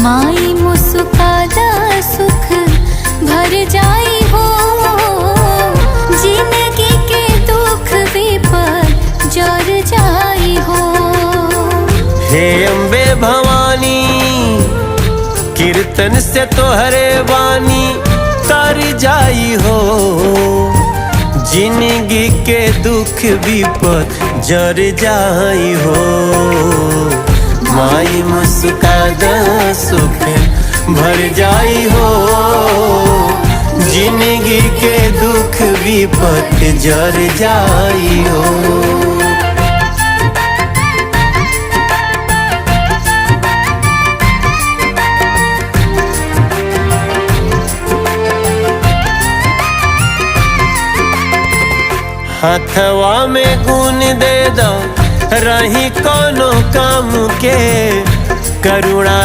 माई मुस्कादा सुख भर जाई हो, जिंदगी के दुख विपद जर जाई हो। हे अम्बे भवानी कीर्तन से तोहरे वाणी तर जाई हो, जिंदगी के दुख विपद जर जाई हो। माई मुस्कादा सुख भर जाई हो, जिंदगी के दुख विपद जर जाई हो। हथवा में गुण दे दो रही कोनो काम के करुणा